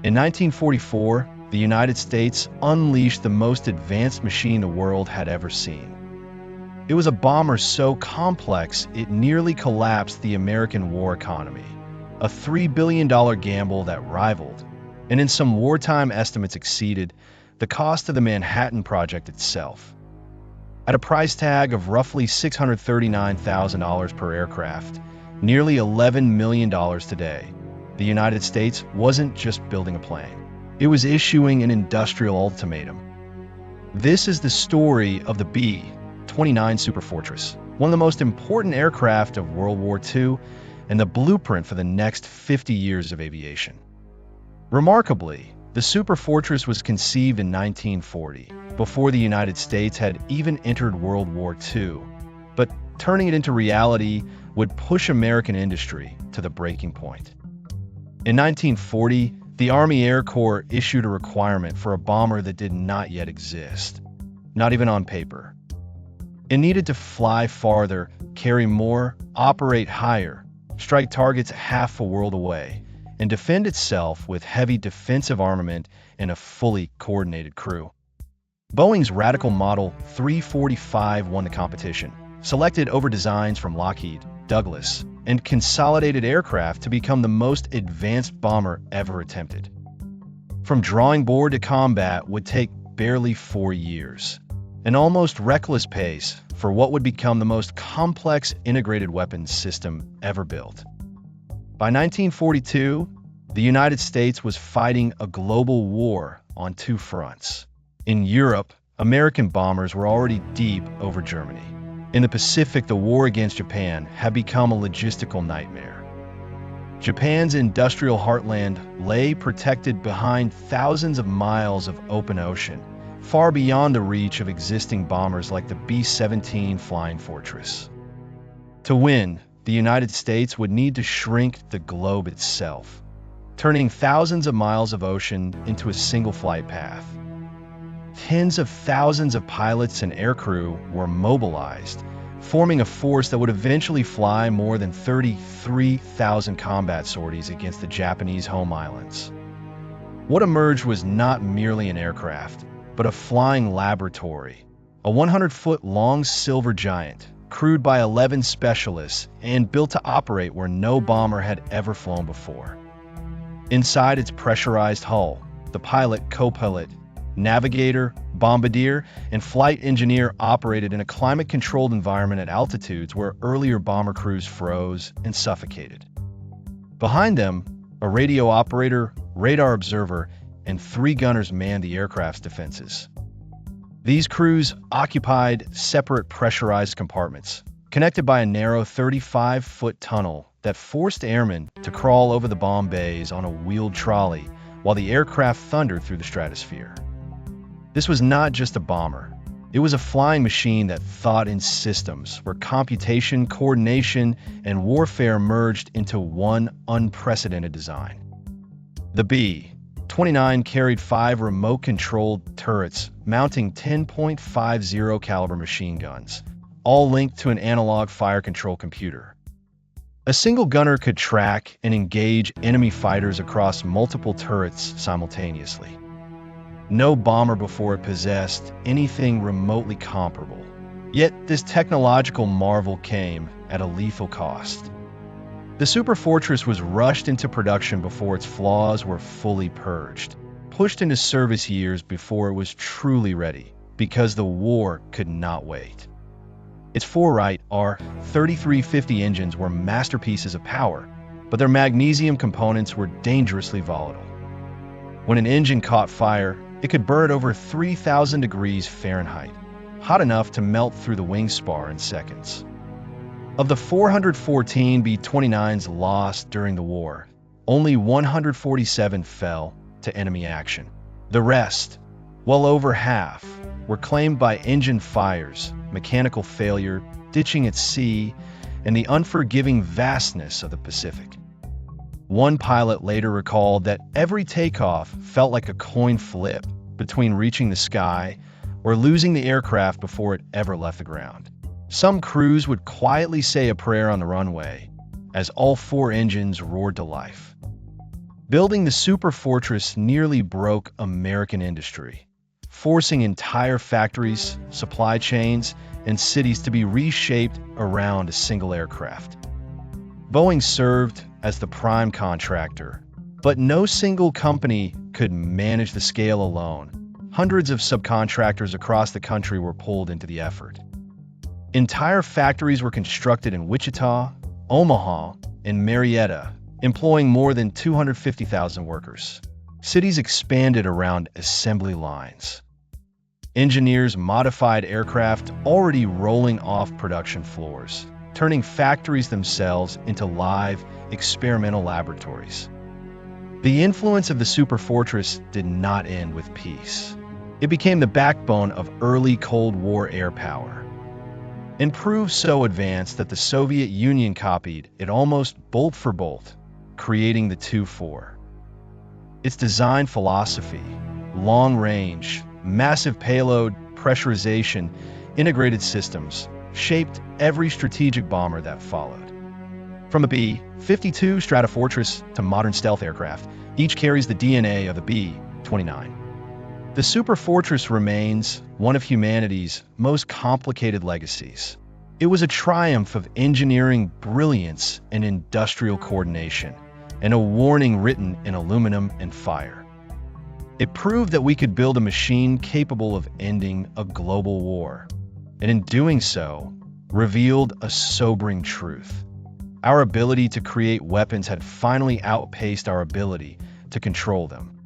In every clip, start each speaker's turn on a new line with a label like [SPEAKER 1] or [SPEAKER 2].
[SPEAKER 1] In 1944, the United States unleashed the most advanced machine the world had ever seen. It was a bomber so complex it nearly collapsed the American war economy, a $3 billion gamble that rivaled, and in some wartime estimates exceeded, the cost of the Manhattan Project itself. At a price tag of roughly $639,000 per aircraft, nearly $11 million today, the United States wasn't just building a plane. It was issuing an industrial ultimatum. This is the story of the B-29 Superfortress, one of the most important aircraft of World War II and the blueprint for the next 50 years of aviation. Remarkably, the Superfortress was conceived in 1940, before the United States had even entered World War II, but turning it into reality would push American industry to the breaking point. In 1940, the Army Air Corps issued a requirement for a bomber that did not yet exist, not even on paper. It needed to fly farther, carry more, operate higher, strike targets half a world away, and defend itself with heavy defensive armament and a fully coordinated crew. Boeing's radical Model 345 won the competition, selected over designs from Lockheed, Douglas, and Consolidated Aircraft to become the most advanced bomber ever attempted. From drawing board to combat would take barely 4 years, an almost reckless pace for what would become the most complex integrated weapons system ever built. By 1942, the United States was fighting a global war on two fronts. In Europe, American bombers were already deep over Germany. In the Pacific, the war against Japan had become a logistical nightmare. Japan's industrial heartland lay protected behind thousands of miles of open ocean, far beyond the reach of existing bombers like the B-29 Flying Fortress. To win, the United States would need to shrink the globe itself, turning thousands of miles of ocean into a single flight path. Tens of thousands of pilots and aircrew were mobilized, forming a force that would eventually fly more than 33,000 combat sorties against the Japanese home islands. What emerged was not merely an aircraft, but a flying laboratory, a 100-foot-long silver giant, crewed by 11 specialists and built to operate where no bomber had ever flown before. Inside its pressurized hull, the pilot, co-pilot, navigator, bombardier, and flight engineer operated in a climate-controlled environment at altitudes where earlier bomber crews froze and suffocated. Behind them, a radio operator, radar observer, and 3 gunners manned the aircraft's defenses. These crews occupied separate pressurized compartments, connected by a narrow 35-foot tunnel that forced airmen to crawl over the bomb bays on a wheeled trolley while the aircraft thundered through the stratosphere. This was not just a bomber. It was a flying machine that thought in systems, where computation, coordination, and warfare merged into one unprecedented design. The B-29 carried 5 remote-controlled turrets mounting 10.50 caliber machine guns, all linked to an analog fire control computer. A single gunner could track and engage enemy fighters across multiple turrets simultaneously. No bomber before it possessed anything remotely comparable. Yet this technological marvel came at a lethal cost. The Superfortress was rushed into production before its flaws were fully purged, pushed into service years before it was truly ready, because the war could not wait. Its Forwright R-3350 engines were masterpieces of power, but their magnesium components were dangerously volatile. When an engine caught fire, it could burn at over 3,000 degrees Fahrenheit, hot enough to melt through the wing spar in seconds. Of the 414 B-29s lost during the war, only 147 fell to enemy action. The rest, well over half, were claimed by engine fires, mechanical failure, ditching at sea, and the unforgiving vastness of the Pacific. One pilot later recalled that every takeoff felt like a coin flip between reaching the sky or losing the aircraft before it ever left the ground. Some crews would quietly say a prayer on the runway as all 4 engines roared to life. Building the Superfortress nearly broke American industry, forcing entire factories, supply chains, and cities to be reshaped around a single aircraft. Boeing served as the prime contractor, but no single company could manage the scale alone. Hundreds of subcontractors across the country were pulled into the effort. Entire factories were constructed in Wichita, Omaha, and Marietta, employing more than 250,000 workers. Cities expanded around assembly lines. Engineers modified aircraft already rolling off production floors, turning factories themselves into live, experimental laboratories. The influence of the Superfortress did not end with peace. It became the backbone of early Cold War air power, and proved so advanced that the Soviet Union copied it almost bolt for bolt, creating the Tu-4. Its design philosophy, long range, massive payload, pressurization, integrated systems, shaped every strategic bomber that followed. From the B-52 Stratofortress to modern stealth aircraft, each carries the DNA of the B-29. The Superfortress remains one of humanity's most complicated legacies. It was a triumph of engineering brilliance and industrial coordination, and a warning written in aluminum and fire. It proved that we could build a machine capable of ending a global war, and in doing so, revealed a sobering truth. Our ability to create weapons had finally outpaced our ability to control them.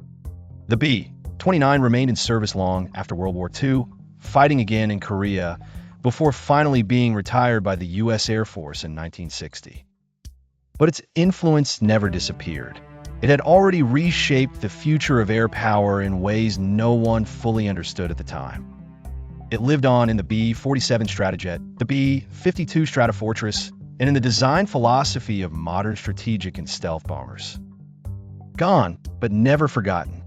[SPEAKER 1] The B-29 remained in service long after World War II, fighting again in Korea, before finally being retired by the U.S. Air Force in 1960. But its influence never disappeared. It had already reshaped the future of air power in ways no one fully understood at the time. It lived on in the B-47 Stratojet, the B-52 Stratofortress, and in the design philosophy of modern strategic and stealth bombers. Gone, but never forgotten.